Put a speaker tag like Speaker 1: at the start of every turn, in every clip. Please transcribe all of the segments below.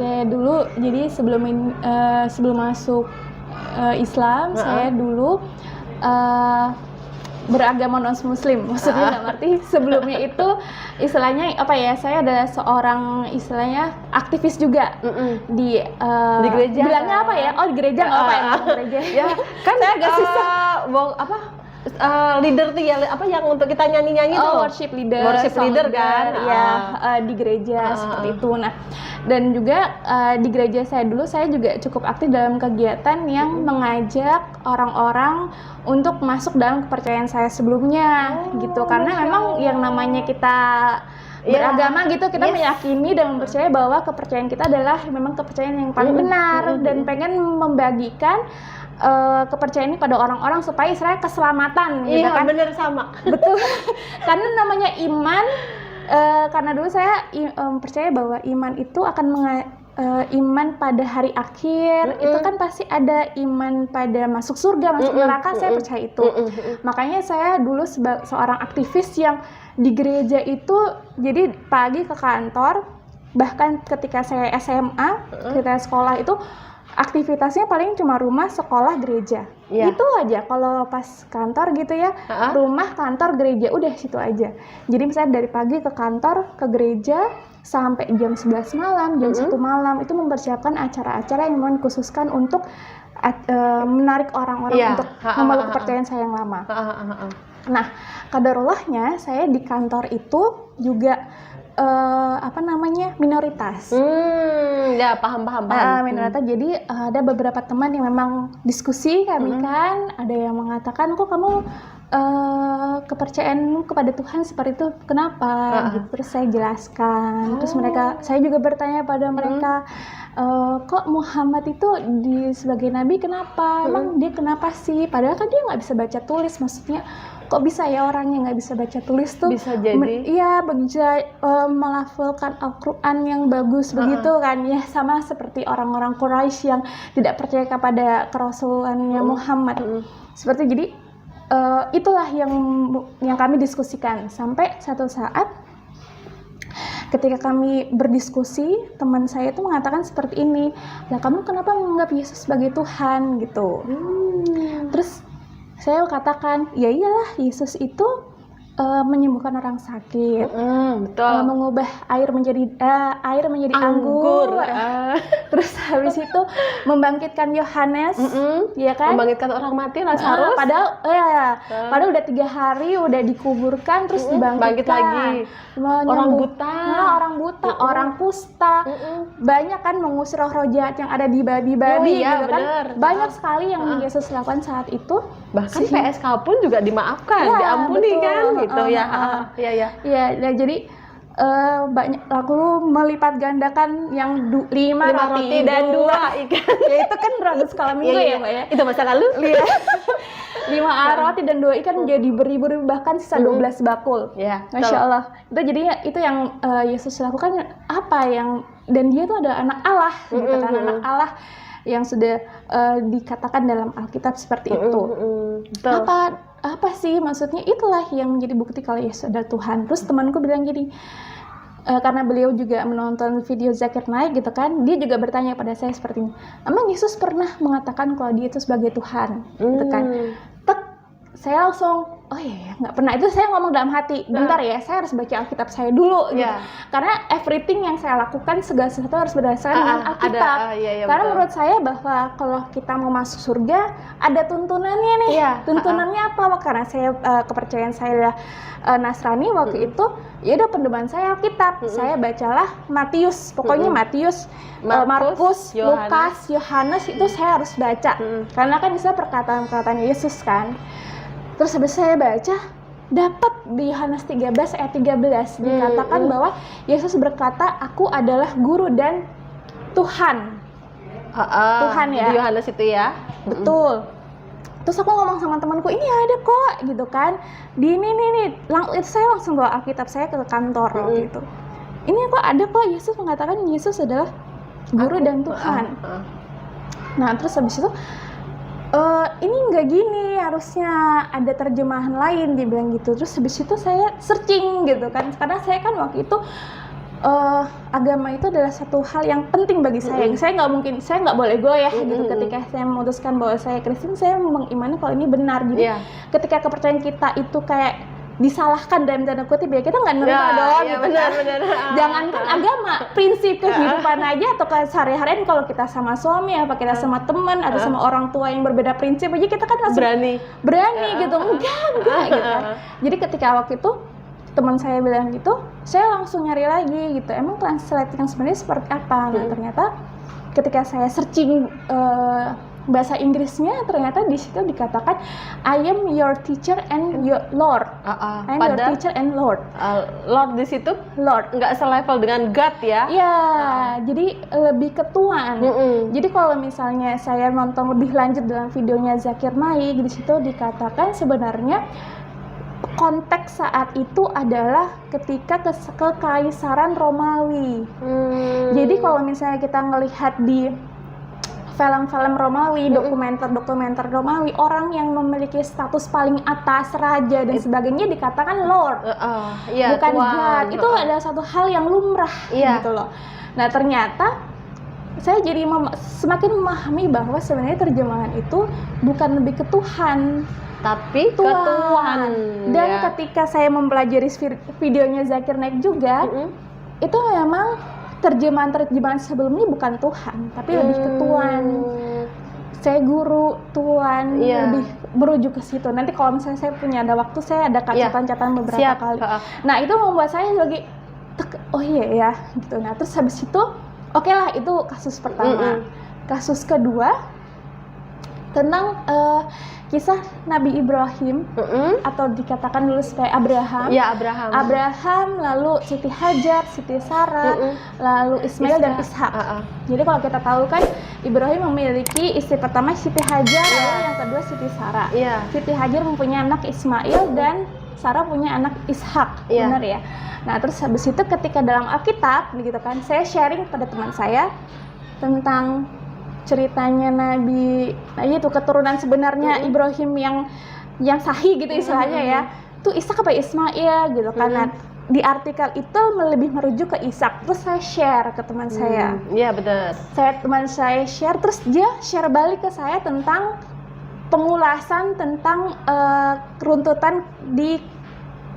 Speaker 1: Oke, dulu jadi sebelum masuk Islam, saya dulu beragama non-muslim, maksudnya dalam arti sebelumnya itu istilahnya apa ya, saya adalah seorang istilahnya aktivis juga di
Speaker 2: gereja.
Speaker 1: Bilangnya apa ya? Oh, di gereja nggak apa ya? Gereja.
Speaker 2: Ya, kan
Speaker 1: saya agak susah.
Speaker 2: Leader tuh ya, apa yang untuk kita nyanyi-nyanyi tuh?
Speaker 1: Worship leader
Speaker 2: kan?
Speaker 1: Ya, di gereja seperti itu. Nah, dan juga di gereja saya dulu saya juga cukup aktif dalam kegiatan yang mengajak orang-orang untuk masuk dalam kepercayaan saya sebelumnya, gitu. Karena memang yang namanya kita beragama gitu, kita meyakini dan mempercayai bahwa kepercayaan kita adalah memang kepercayaan yang paling benar, dan pengen membagikan kepercayaan ini pada orang-orang supaya istilahnya keselamatan, gitu kan?
Speaker 2: Iya, bener sama.
Speaker 1: Betul. Karena namanya iman, karena dulu saya percaya bahwa iman itu akan iman pada hari akhir, itu kan pasti ada iman pada masuk surga, masuk neraka, saya percaya itu. Makanya saya dulu seorang aktivis yang di gereja itu, jadi pagi ke kantor, bahkan ketika saya SMA, ketika sekolah itu, aktivitasnya paling cuma rumah, sekolah, gereja. Itu aja. Kalau pas kantor gitu ya, rumah, kantor, gereja, udah situ aja. Jadi misalnya dari pagi ke kantor, ke gereja, sampai jam 11 malam, jam 1 malam, itu mempersiapkan acara-acara yang memang dikhususkan untuk menarik orang-orang untuk memeluk kepercayaan saya yang lama. Nah, qadarullahnya saya di kantor itu juga minoritas.
Speaker 2: Ya, paham.
Speaker 1: Minoritas. Jadi ada beberapa teman yang memang diskusi kami kan, ada yang mengatakan, kok kamu kepercayaanmu kepada Tuhan seperti itu, kenapa? Gitu. Terus saya jelaskan. Terus saya juga bertanya pada mereka, kok Muhammad itu sebagai nabi kenapa? Emang dia kenapa sih? Padahal kan dia nggak bisa baca tulis, maksudnya kok bisa ya orang yang nggak bisa baca tulis tuh
Speaker 2: bisa jadi
Speaker 1: bisa melafalkan Al-Quran yang bagus begitu kan ya, sama seperti orang-orang Quraisy yang tidak percaya kepada kerasulannya Muhammad. Seperti jadi itulah yang kami diskusikan sampai satu saat ketika kami berdiskusi, teman saya itu mengatakan seperti ini, lah kamu kenapa menganggap Yesus sebagai Tuhan gitu. Terus saya katakan, ya iyalah, Yesus itu menyembuhkan orang sakit, mengubah air menjadi anggur. Terus habis itu membangkitkan Yohanes, ya kan?
Speaker 2: Membangkitkan orang mati, Lazarus.
Speaker 1: Padahal udah 3 hari udah dikuburkan, terus dibangkitkan.
Speaker 2: Bangkit lagi. Orang buta,
Speaker 1: orang kusta, banyak kan mengusir roh jahat yang ada di babi-babi, gitu kan? Banyak sekali yang Yesus lakukan saat itu.
Speaker 2: Bahkan PSK pun juga dimaafkan, diampuni, betul, kan? Gitu ya.
Speaker 1: Nah, jadi banyak lalu melipat gandakan yang 5 roti dan 2 ikan. Ya itu kan berada skala minggu ya, Mbak ya.
Speaker 2: Itu masa lalu.
Speaker 1: 5 roti dan 2 ikan menjadi beribu-ribu, bahkan sisa 12 bakul. Masya Allah. Itu jadinya itu yang Yesus lakukan dan dia itu adalah anak Allah, gitu kan, anak Allah yang sudah dikatakan dalam Alkitab seperti itu. Apa sih maksudnya? Itulah yang menjadi bukti kalau Yesus adalah Tuhan. Terus temanku bilang gini, karena beliau juga menonton video Zakir Naik gitu kan, dia juga bertanya pada saya seperti ini, emang Yesus pernah mengatakan kalau dia itu sebagai Tuhan, gitu kan? Saya langsung, oh iya, nggak pernah. Itu saya ngomong dalam hati, bentar ya, saya harus baca Alkitab saya dulu, gitu. Karena everything yang saya lakukan, segala sesuatu harus berdasarkan dengan Alkitab. Karena menurut saya bahwa kalau kita mau masuk surga, ada tuntunannya nih. Tuntunannya apa? Karena saya kepercayaan saya adalah Nasrani waktu itu, ya udah pendoman saya Alkitab. Saya bacalah Matius, pokoknya Matius, Markus, Lukas, Yohanes itu saya harus baca. Karena kan bisa perkataan-perkataan Yesus kan. Terus habis saya baca, dapat di Yohanes 13 ayat 13 dikatakan bahwa Yesus berkata, aku adalah guru dan Tuhan. Tuhan ya.
Speaker 2: Di Yohanes itu ya.
Speaker 1: Betul. Terus aku ngomong sama temanku, ini ada kok gitu kan. Di ini saya langsung bawa Alkitab saya ke kantor gitu. Ini kok ada kok, Yesus mengatakan Yesus adalah guru dan Tuhan. Nah, terus habis itu ini nggak gini, harusnya ada terjemahan lain, dia bilang gitu. Terus habis itu saya searching gitu kan, karena saya kan waktu itu agama itu adalah satu hal yang penting bagi saya. Saya nggak boleh goyah gitu ketika saya memutuskan bahwa saya Kristen, saya mengimani kalau ini benar. Jadi ketika kepercayaan kita itu kayak disalahkan dalam tanda kutip ya, kita nggak nerima dong.
Speaker 2: Iya,
Speaker 1: gitu
Speaker 2: benar.
Speaker 1: Jangankan agama, prinsip kehidupan aja atau sehari-harian kalau kita sama suami, apa kita sama teman atau sama orang tua yang berbeda prinsip aja, kita kan masih berani gitu. Enggak gitu kan. Jadi ketika waktu itu teman saya bilang gitu, saya langsung nyari lagi gitu, emang translate yang sebenarnya seperti apa. Nah ternyata ketika saya searching bahasa Inggrisnya, ternyata di situ dikatakan I am your teacher and your Lord. I am your teacher and Lord.
Speaker 2: Lord di situ
Speaker 1: Lord,
Speaker 2: nggak selevel dengan God ya?
Speaker 1: Iya, jadi lebih ke Tuhan. Jadi kalau misalnya saya nonton lebih lanjut dalam videonya Zakir Naik, di situ dikatakan sebenarnya konteks saat itu adalah ketika kekaisaran Romawi. Jadi kalau misalnya kita ngelihat di film-film Romawi, dokumenter Romawi, orang yang memiliki status paling atas, raja dan sebagainya dikatakan Lord, bukan God. Itu adalah satu hal yang lumrah gitu loh. Nah ternyata saya jadi semakin memahami bahwa sebenarnya terjemahan itu bukan lebih ke Tuhan, tapi ke Tuhan. Dan ketika saya mempelajari videonya Zakir Naik juga, itu memang terjemahan sebelumnya bukan Tuhan, tapi lebih ke Tuhan. Saya guru Tuhan, lebih merujuk ke situ. Nanti kalau misalnya saya punya ada waktu, saya ada catatan-catatan beberapa kali. Nah itu membuat saya lagi, oh iya ya, gitu. Nah terus habis itu, oke lah, itu kasus pertama. Kasus kedua tentang kisah Nabi Ibrahim, atau dikatakan dulu sebagai Abraham. Abraham, lalu Siti Hajar, Siti Sarah, lalu Ismail dan Ishak. Jadi kalau kita tahu kan Ibrahim memiliki istri pertama Siti Hajar, lalu yang kedua Siti Sarah. Siti Hajar mempunyai anak Ismail dan Sarah punya anak Ishak, benar ya? Nah terus habis itu ketika dalam Alkitab, gitu kan, saya sharing pada teman saya tentang ceritanya Nabi, itu keturunan sebenarnya Ibrahim yang sahih gitu istilahnya ya, tuh Ishak apa Ismail gitu kan. Nah, di artikel itu lebih merujuk ke Ishak. Terus saya share ke teman saya.
Speaker 2: Iya benar.
Speaker 1: Teman saya share, terus dia share balik ke saya tentang pengulasan tentang runtutan di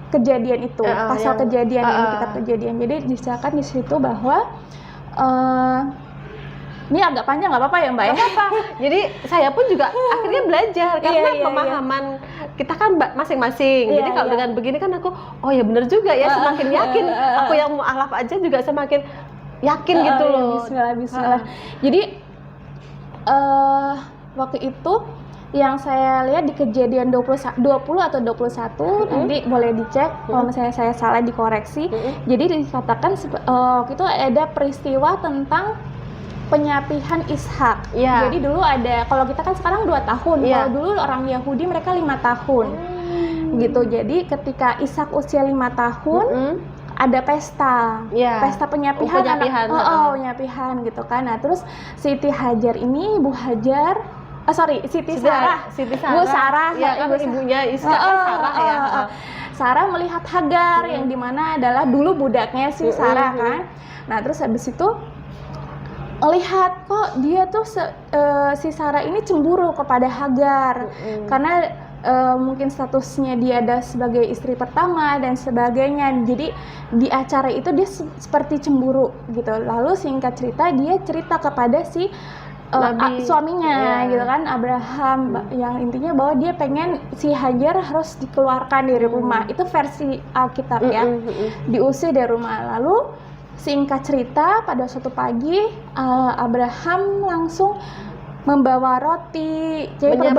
Speaker 1: kejadian itu, pasal kejadian yang di kitab kejadian. Jadi diceritakan di situ bahwa ini agak panjang, nggak apa-apa ya Mbak ya?
Speaker 2: Apa? Jadi saya pun juga akhirnya belajar karena pemahaman kita kan masing-masing. Jadi kalau dengan begini kan aku, oh ya benar juga ya, semakin yakin. Aku yang mu'alaf aja juga semakin yakin gitu loh.
Speaker 1: Bismillah. Jadi waktu itu yang saya lihat di kejadian 20 atau 21, nanti boleh dicek kalau misalnya saya salah dikoreksi. Jadi dikatakan waktu itu ada peristiwa tentang penyapihan Ishak. Jadi dulu ada, kalau kita kan sekarang 2 tahun, kalau dulu orang Yahudi mereka 5 tahun. Gitu. Jadi ketika Ishak usia 5 tahun, ada pesta. Pesta penyapihan. Penyapihan gitu kan. Nah, terus Siti Hajar ini, Ibu Hajar, Siti Sarah. Bu Sarah,
Speaker 2: ibunya Ishak Sarah ya.
Speaker 1: Sarah melihat Hagar yang dimana adalah dulu budaknya si Sarah kan. Nah, terus habis itu lihat kok dia tuh si Sarah ini cemburu kepada Hagar karena mungkin statusnya dia ada sebagai istri pertama dan sebagainya. Jadi di acara itu dia seperti cemburu gitu. Lalu singkat cerita dia cerita kepada si suaminya gitu kan, Abraham, yang intinya bahwa dia pengen si Hajar harus dikeluarkan dari rumah. Itu versi Alkitab ya, diusir dari rumah. Lalu singkat cerita pada suatu pagi Abraham langsung membawa roti, jadi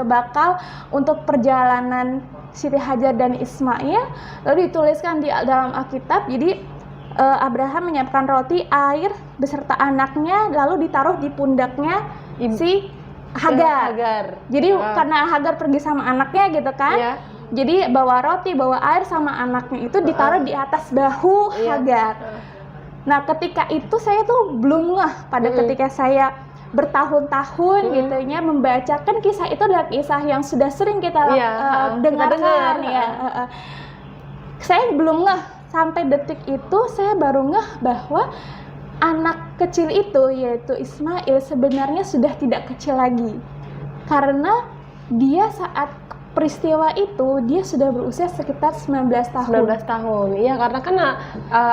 Speaker 1: bekal untuk perjalanan Siti Hajar dan Ismail. Lalu dituliskan di dalam Alkitab. Jadi Abraham menyiapkan roti, air beserta anaknya, lalu ditaruh di pundaknya si Hagar. Jadi karena Hagar pergi sama anaknya gitu kan. Jadi bawa roti, bawa air sama anaknya itu ditaruh di atas bahu Hagar. Nah ketika itu saya tuh belum ngeh pada ketika saya bertahun-tahun gitunya membacakan kisah itu adalah kisah yang sudah sering kita dengarkan ya. Saya belum ngeh sampai detik itu saya baru ngeh bahwa anak kecil itu, yaitu Ismail, sebenarnya sudah tidak kecil lagi. Karena dia saat peristiwa itu, dia sudah berusia sekitar 19 tahun.
Speaker 2: 19 tahun, iya, karena kan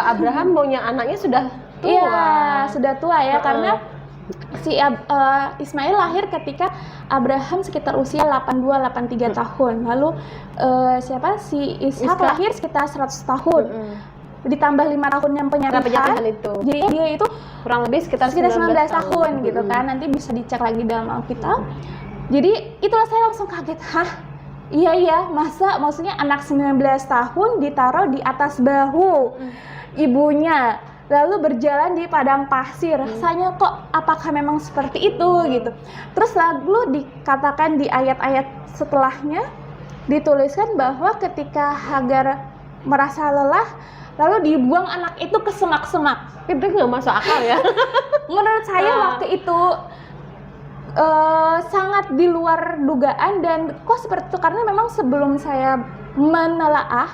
Speaker 2: Abraham maunya anaknya sudah tua.
Speaker 1: Iya, sudah tua ya, karena si Ismail lahir ketika Abraham sekitar usia 82-83 tahun. Lalu si Ishak lahir sekitar 100 tahun. Ditambah 5 tahun yang penyalihan itu. Jadi dia itu
Speaker 2: kurang lebih sekitar 19
Speaker 1: tahun gitu kan. Nanti bisa dicek lagi dalam Alkitab. Jadi itulah saya langsung kaget. Hah? Iya, maksudnya anak 19 tahun ditaruh di atas bahu ibunya, lalu berjalan di padang pasir. Rasanya kok apakah memang seperti itu gitu. Terus lalu dikatakan di ayat-ayat setelahnya dituliskan bahwa ketika Hagar merasa lelah, lalu dibuang anak itu ke semak-semak.
Speaker 2: Itu nggak masuk akal ya.
Speaker 1: Menurut saya waktu itu sangat di luar dugaan, dan kok seperti itu, karena memang sebelum saya menelaah,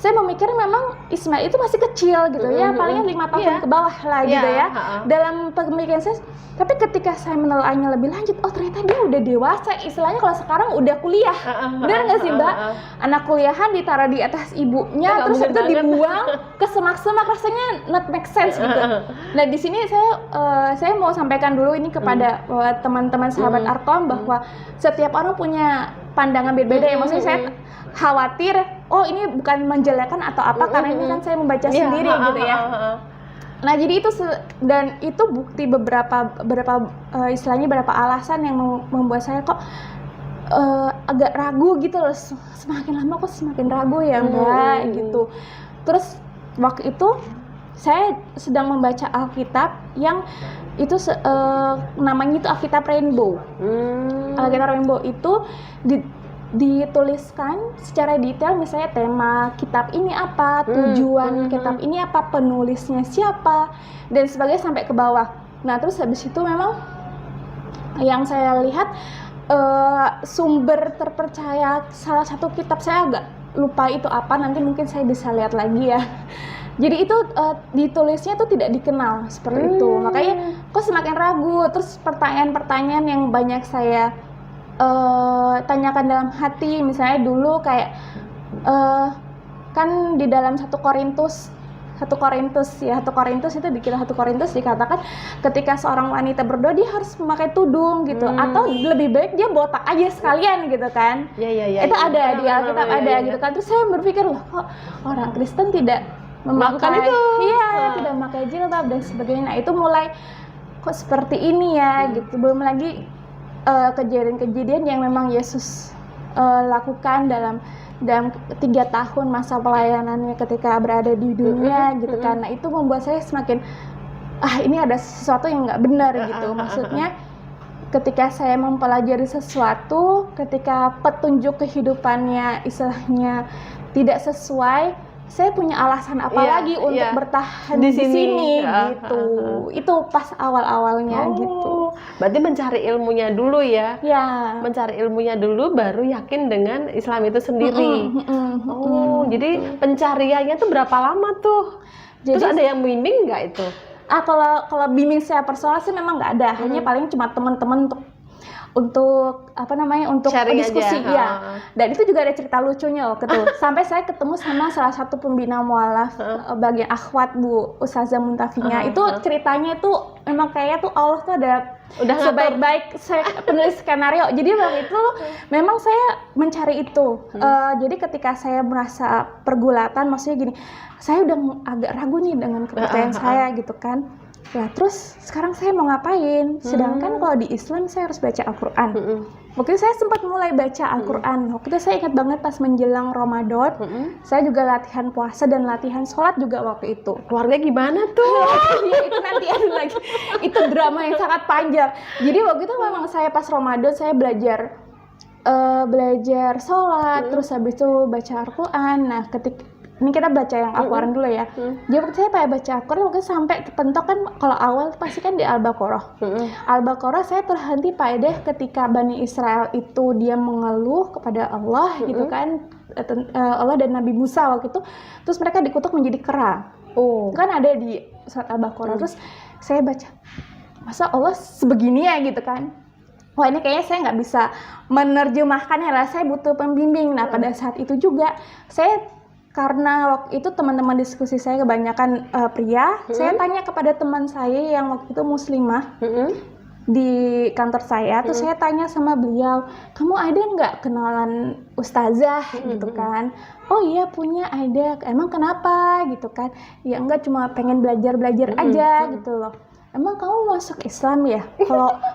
Speaker 1: saya memikir memang Ismail itu masih kecil gitu ya, palingan 5 tahun ke bawah lah gitu ya, dalam pemikiran saya. Tapi ketika saya menelaahnya lebih lanjut, oh ternyata dia udah dewasa, istilahnya kalau sekarang udah kuliah. Benar nggak sih Mbak? Anak kuliahan ditaruh di atas ibunya, terus itu dibuang ke semak-semak, rasanya not make sense gitu. Nah di sini saya mau sampaikan dulu ini kepada teman-teman sahabat Arkom, bahwa setiap orang punya pandangan berbeda ya. Maksudnya saya khawatir, oh ini bukan menjelekan atau apa, karena ini kan saya membaca sendiri gitu ya. Nah jadi itu dan itu bukti beberapa istilahnya beberapa alasan yang membuat saya kok agak ragu gitu loh. Semakin lama kok semakin ragu ya Mbak gitu. Terus waktu itu saya sedang membaca Alkitab yang itu namanya itu Alkitab Rainbow. Alkitab Rainbow itu dituliskan secara detail, misalnya tema kitab ini apa, tujuan kitab ini apa, penulisnya siapa, dan sebagainya sampai ke bawah. Nah terus habis itu memang yang saya lihat sumber terpercaya salah satu kitab, saya agak lupa itu apa, nanti mungkin saya bisa lihat lagi ya. Jadi itu ditulisnya tuh tidak dikenal seperti itu, makanya kok semakin ragu. Terus pertanyaan-pertanyaan yang banyak saya tanyakan dalam hati, misalnya dulu kayak kan di dalam 1 Korintus itu di kitab 1 Korintus dikatakan ketika seorang wanita berdoa dia harus memakai tudung gitu, atau lebih baik dia botak aja sekalian gitu kan. Itu ada di Alkitab gitu kan. Terus saya berpikir, loh kok orang Kristen tidak memakai itu, tidak memakai jilbab dan sebagainya. Nah itu mulai kok seperti ini ya gitu. Belum lagi kejadian-kejadian yang memang Yesus lakukan dalam 3 tahun masa pelayanannya ketika berada di dunia gitu kan. Nah itu membuat saya semakin ini ada sesuatu yang nggak benar gitu. Maksudnya ketika saya mempelajari sesuatu, ketika petunjuk kehidupannya istilahnya tidak sesuai, saya punya alasan apa lagi untuk bertahan di sini gitu. Itu pas awal-awalnya gitu.
Speaker 2: Berarti mencari ilmunya dulu ya. Mencari ilmunya dulu baru yakin dengan Islam itu sendiri. Jadi pencariannya tuh berapa lama tuh? Terus ada yang bimbing nggak itu?
Speaker 1: Kalau bimbing saya personal sih memang nggak ada. Hanya paling cuma teman-teman untuk
Speaker 2: sharing
Speaker 1: diskusi
Speaker 2: aja.
Speaker 1: Ya. Dan itu juga ada cerita lucunya loh gitu. Sampai saya ketemu sama salah satu pembina mualaf bagian akhwat Bu Ustazah Muntafinya. Itu ceritanya itu memang kayaknya tuh Allah tuh udah sebaik-baik penulis skenario. Jadi waktu itu memang saya mencari itu. Jadi ketika saya merasa pergulatan, maksudnya gini, saya udah agak ragu nih dengan kepercayaan saya gitu kan. Nah terus sekarang saya mau ngapain? Sedangkan kalau di Islam saya harus baca Al-Quran. Waktu itu saya sempat mulai baca Al-Quran. Waktu itu saya ingat banget pas menjelang Ramadan, saya juga latihan puasa dan latihan sholat juga waktu itu.
Speaker 2: Keluarga gimana tuh?
Speaker 1: Itu nanti ada lagi. Itu drama yang sangat panjang. Jadi waktu itu memang saya pas Ramadan saya belajar sholat, terus habis itu baca Al-Quran. Nah ini kita baca yang Al-Quran dulu ya. Jadi waktu saya baca Al-Quran, waktu sampai kepentok kan, kalau awal pasti kan di Al-Baqarah. Al-Baqarah saya terhenti pada ketika Bani Israel itu dia mengeluh kepada Allah gitu kan, Allah dan Nabi Musa waktu itu. Terus mereka dikutuk menjadi kera. Kan ada di surat Al-Baqarah. Terus saya baca, masa Allah sebegini ya gitu kan. Wah ini kayaknya saya nggak bisa menerjemahkannya lah, saya butuh pembimbing. Nah pada saat itu juga saya, karena waktu itu teman-teman diskusi saya kebanyakan pria, saya tanya kepada teman saya yang waktu itu muslimah di kantor saya, terus saya tanya sama beliau, kamu ada nggak kenalan ustazah gitu kan? Oh iya punya, ada. Emang kenapa gitu kan? Ya enggak, cuma pengen belajar aja gitu loh. Emang kamu masuk Islam ya?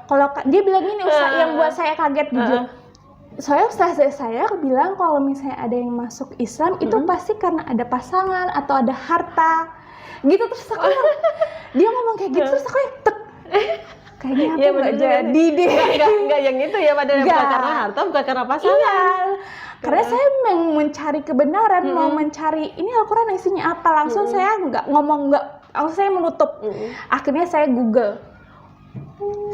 Speaker 1: Kalau dia bilang gini, yang buat saya kaget jujur. Soalnya ustazah saya bilang kalau misalnya ada yang masuk Islam itu pasti karena ada pasangan atau ada harta gitu. Terus aku dia ngomong kayak gitu, terus aku kayaknya aku nggak jadi deh.
Speaker 2: Nggak yang itu ya, padahal bukan karena harta, bukan karena pasangan. Iya,
Speaker 1: karena saya mau mencari kebenaran, mau mencari ini Al-Quran isinya apa. Langsung saya langsung saya menutup. Akhirnya saya Google,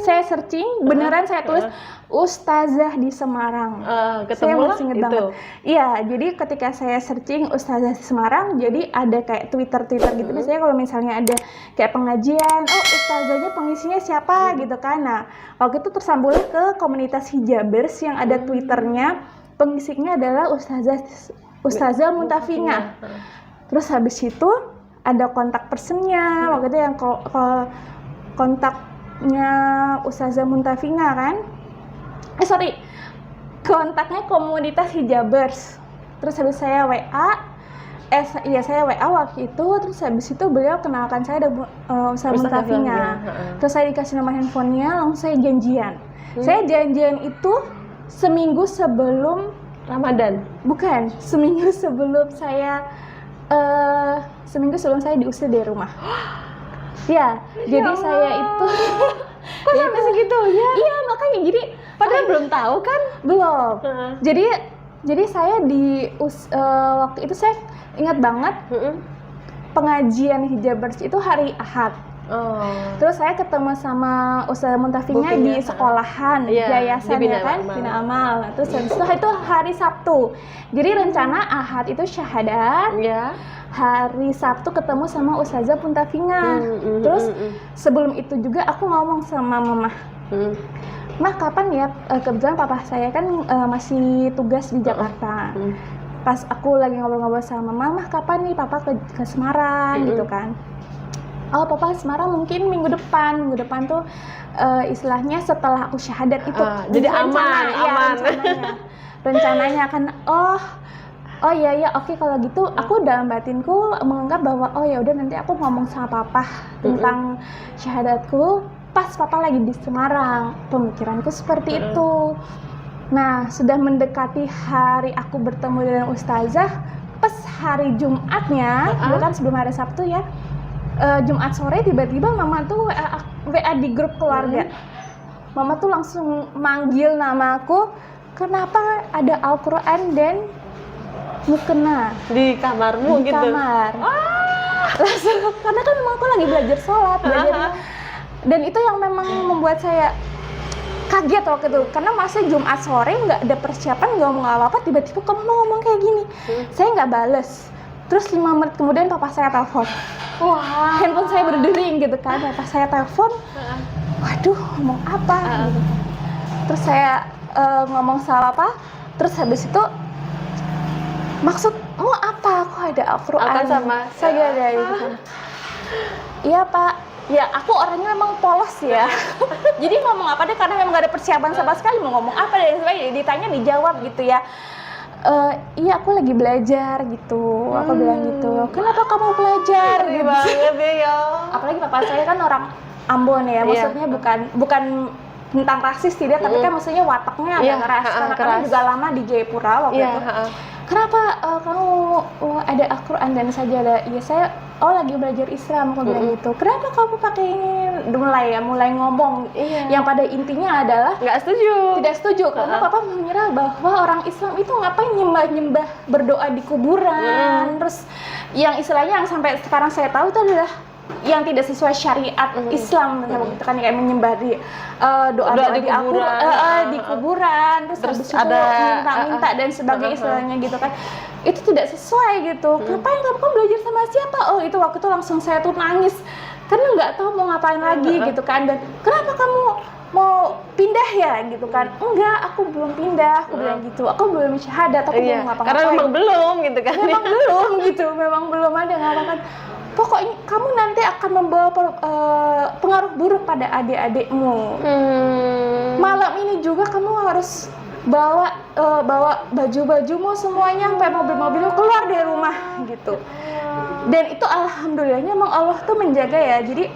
Speaker 1: saya searching, beneran saya tulis ustazah di Semarang. Saya masih inget banget. Iya, jadi ketika saya searching ustazah di Semarang, jadi ada kayak Twitter gitu. Biasanya kalau misalnya ada kayak pengajian, oh ustazahnya pengisinya siapa gitu kan. Nah, waktu itu tersambunglah ke komunitas hijabers yang ada Twitternya, pengisinya adalah Ustazah Muntafina. Terus habis itu ada kontak personnya, waktu itu yang kontaknya Ustazah Muntafina kan. Kontaknya komunitas hijabers. Terus habis saya saya WA waktu itu, terus habis itu beliau kenalkan saya ada Ustazah Muntafina. Terus saya dikasih nomor handphonenya, langsung saya janjian. Saya janjian itu seminggu sebelum
Speaker 2: Ramadan.
Speaker 1: Bukan, seminggu sebelum saya diusir dari rumah. Ya, jadi saya itu
Speaker 2: kok sampai segitunya?
Speaker 1: Iya, makanya jadi
Speaker 2: padahal belum tahu kan?
Speaker 1: Belum. Jadi saya waktu itu saya ingat banget pengajian hijabers itu hari Ahad. Terus saya ketemu sama Ustazah Muntafina di sekolahan, yayasan ya kan, Bina Amal. Terus setelah itu hari Sabtu. Jadi rencana Ahad itu syahadat. Hari Sabtu ketemu sama Ustazah Muntafina. Terus sebelum itu juga aku ngomong sama mama. Mah kapan ya? Kebetulan papa saya kan masih tugas di Jakarta. Pas aku lagi ngobrol-ngobrol sama mama, kapan nih papa ke Semarang gitu kan? Oh papa Semarang mungkin minggu depan tuh istilahnya setelah aku syahadat itu.
Speaker 2: Jadi aman.
Speaker 1: Rencananya kan oh iya oke, kalau gitu aku dalam batinku menganggap bahwa oh ya udah nanti aku ngomong sama papa tentang syahadatku pas papa lagi di Semarang. Pemikiranku seperti itu. Nah, sudah mendekati hari aku bertemu dengan ustazah, pas hari Jumatnya, bukan sebelum hari Sabtu ya. Jumat sore tiba-tiba mama tuh WA di grup keluarga. Mama tuh langsung manggil namaku, kenapa ada Al-Quran dan mukena
Speaker 2: di kamarmu
Speaker 1: di
Speaker 2: gitu?
Speaker 1: Kamar. Langsung, karena kan memang aku lagi belajar sholat, dan itu yang memang membuat saya kaget waktu itu, karena masih Jumat sore nggak ada persiapan, nggak ngomong apa-apa, tiba-tiba kamu mau ngomong kayak gini. Saya nggak bales. Terus 5 menit kemudian papa saya telepon. Wah, handphone saya berdering gitu kan. Papa saya telepon. Waduh, ngomong apa? Gitu. Terus saya ngomong sama papa. Terus habis itu, maksudmu apa? Kok ada Al-Quran
Speaker 2: sama
Speaker 1: saya ada gitu kan. Iya pak. Ya aku orangnya memang polos ya. Jadi ngomong apa deh, karena memang gak ada persiapan sama sekali, mau ngomong apa dan sebagainya, ditanya dijawab gitu ya. Iya aku lagi belajar gitu. Aku bilang gitu. Kenapa kamu belajar? Gitu.
Speaker 2: Banget ya.
Speaker 1: Apalagi papa saya kan orang Ambon ya. Maksudnya bukan tentang rasis tidak, tapi kan maksudnya wataknya agak keras. Karena kami juga lama di Jayapura waktu itu. Kenapa kamu ada Al-Quran dan sajadah? Iya saya lagi belajar Islam, aku bilang gitu. Kenapa kamu pakai ini? Mulai ngomong. Yang pada intinya adalah tidak setuju karena papa mengira bahwa orang Islam itu ngapain nyembah berdoa di kuburan. Terus yang istilahnya yang sampai sekarang saya tahu itu adalah yang tidak sesuai syariat Islam, gitu kan, kayak menyembah di doa-doa di kuburan, terus
Speaker 2: ada
Speaker 1: minta-minta dan sebagainya istilahnya gitu kan, itu tidak sesuai gitu. Ngapain kamu belajar sama siapa? Oh itu waktu itu langsung saya tuh nangis karena nggak tahu mau ngapain lagi gitu kan. Dan kenapa kamu mau pindah ya gitu kan? Enggak, aku belum pindah, aku bilang gitu. Aku belum syahadat, aku belum ngapa-ngapain.
Speaker 2: Karena memang belum gitu kan.
Speaker 1: Memang belum gitu, memang belum ada ngapa-ngapain. Pokoknya kamu nanti akan membawa pengaruh buruk pada adik-adikmu. Malam ini juga kamu harus bawa baju-bajumu semuanya sampai mobil-mobilmu keluar dari rumah gitu. Dan itu alhamdulillahnya memang Allah tuh menjaga ya. Jadi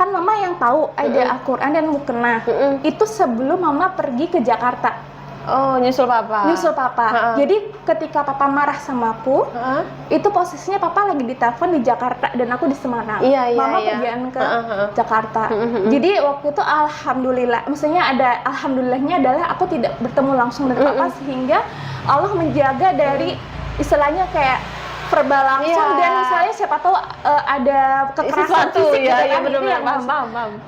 Speaker 1: kan mama yang tahu ada Al-Quran dan mukena itu sebelum mama pergi ke Jakarta.
Speaker 2: Oh, nyusul papa.
Speaker 1: Jadi ketika papa marah sama aku, itu posisinya papa lagi ditelepon di Jakarta dan aku di Semarang. Mama pergian ke Jakarta. Jadi waktu itu alhamdulillah, maksudnya ada alhamdulillahnya adalah aku tidak bertemu langsung dengan papa, sehingga Allah menjaga dari istilahnya kayak verbal langsung dan misalnya siapa tahu ada kekerasan fisik gitu kan, itu yang
Speaker 2: paham.